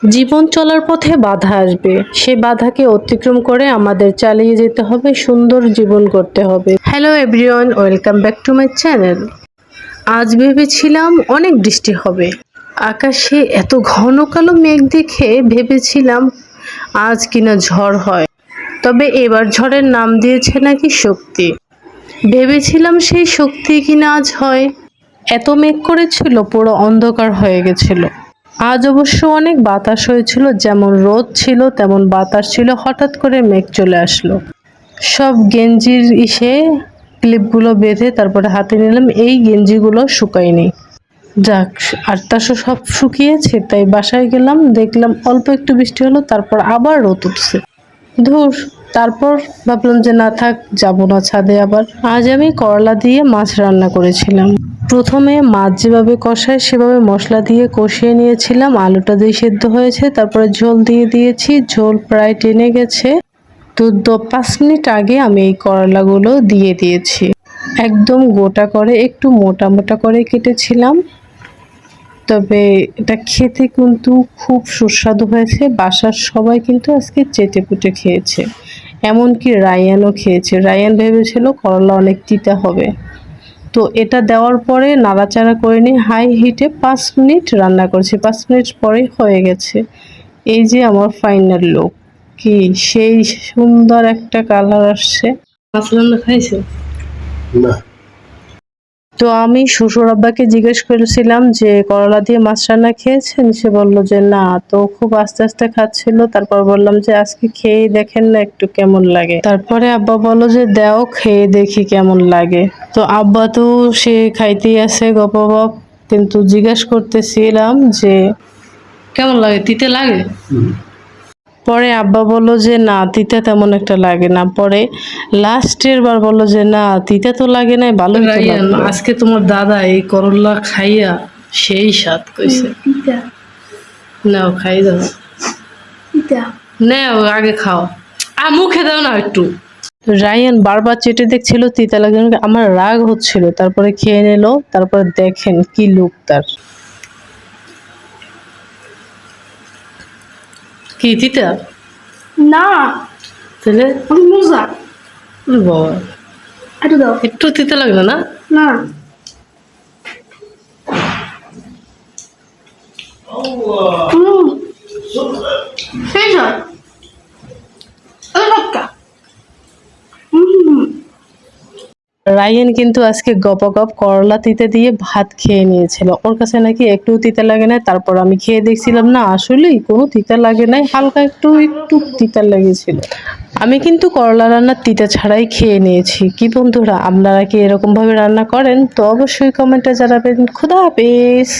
জীবন চলার পথে বাধা আসবে, সে বাধাকে অতিক্রম করে আমাদের চালিয়ে যেতে হবে, সুন্দর জীবন করতে হবে। Hello everyone, welcome back to my channel. আজ ভেবেছিলাম অনেক বৃষ্টি হবে, আকাশে এত ঘন কালো মেঘ দেখে ভেবেছিলাম আজ কিনা ঝড় হয়। তবে এবার ঝড়ের নাম দিয়েছে নাকি শক্তি। ভেবেছিলাম সেই শক্তি কিনা আজ হয়। এত মেঘ করেছিল পুরো অন্ধকার হয়ে গেছিল। আজ অবশ্য অনেক বাতাস হয়েছিল, যেমন রোদ ছিল তেমন বাতাস ছিল। হঠাৎ করে মেঘ চলে আসলো। সব গেঞ্জির ক্লিপগুলো বেঁধে তারপরে হাতে নিলাম, এই গেঞ্জিগুলো শুকায়নি। যাক, আর তা সব শুকিয়েছে, তাই বাসায় গেলাম, দেখলাম অল্প একটু বৃষ্টি হলো, তারপর আবার রোদ উঠছে। ধুর, তারপর ভাবলাম যে না থাক, যাবো না ছাদে আবার। আজ আমি করলা দিয়ে মাছ রান্না করেছিলাম। প্রথমে মাছ যেভাবে কষায় সেভাবে মশলা দিয়ে কষিয়ে নিয়েছিলাম। আলুটা দিয়ে সেদ্ধ হয়েছে, তারপরে ঝোল দিয়ে দিয়েছি। ঝোল প্রায় টেনে গেছে, তো 5 মিনিট আগে আমি এই করলাগুলো দিয়ে দিয়েছি। একদম গোটা করে, একটু মোটা মোটা করে কেটেছিলাম। তবে এটা খেতে কিন্তু খুব সুস্বাদু হয়েছে। বাসার সবাই কিন্তু আজকে চেটেপুটে খেয়েছে, এমনকি রায়ানও খেয়েছে। রায়ান ভেবেছিল করলা অনেক তিতা হবে। তো এটা দেওয়ার পরে নাড়াচাড়া করে নিয়ে হাই হিটে 5 মিনিট রান্না করেছি। 5 মিনিট পরে হয়ে গেছে। এই যে আমার ফাইনাল লুক, কি সেই সুন্দর একটা কালার আসছে। মাছ রান্না খাইছো? না। তো আমি শ্বশুর আব্বাকে জিজ্ঞেস করেছিলাম যে করলা দিয়ে মাছ রান্না খেয়েছেন, সে বলল যে না। তো খুব আস্তে আস্তে খাচ্ছিল, তারপর বললাম যে আজকে খেয়ে দেখেন না একটু কেমন লাগে। তারপরে আব্বা বলল যে দাও খেয়ে দেখি কেমন লাগে। তো আব্বা তো সে খাইতেই আছে গপ, কিন্তু জিজ্ঞেস করতেছিলাম যে কেমন লাগে, তিতে লাগে? পরে আব্বা বলল যে না, তিতা তেমন একটা লাগে না। পরে লাস্টের বার বলল যে না, তিতা তো লাগে না, ভালোই তো লাগলো। আজকে তোমার দাদা এই করলা খাইয়া সেই স্বাদ কইছে। নাও খাই দাও, নাও আগে খাও, মুখে দাও না একটু। রায়ান বারবার চেটে দেখছিল তিতা লাগে, আমার রাগ হচ্ছিল। তারপরে খেয়ে নিল, তারপরে দেখেন কি লুক তার। কি তিতা না, তাহলে মজা। বাবা, একটু দাও, একটু তিতা লাগবে না? না। রায়ান কিন্তু আজকে গপ করলা তিতে দিয়ে ভাত খেয়ে নিয়েছিল। ওর কাছে নাকি একটু তিতা লাগে না। তারপর আমি খেয়ে দেখছিলাম, না আসলেই কোনো তিতা লাগে নাই, হালকা একটু তিতা লেগেছিল। আমি কিন্তু করলা রান্না তিতা ছাড়াই খেয়ে নিয়েছি। কি বন্ধুরা, আপনারা কি এরকম ভাবে রান্না করেন? তো অবশ্যই কমেন্টে জানাবেন। খোদা হাফেজ।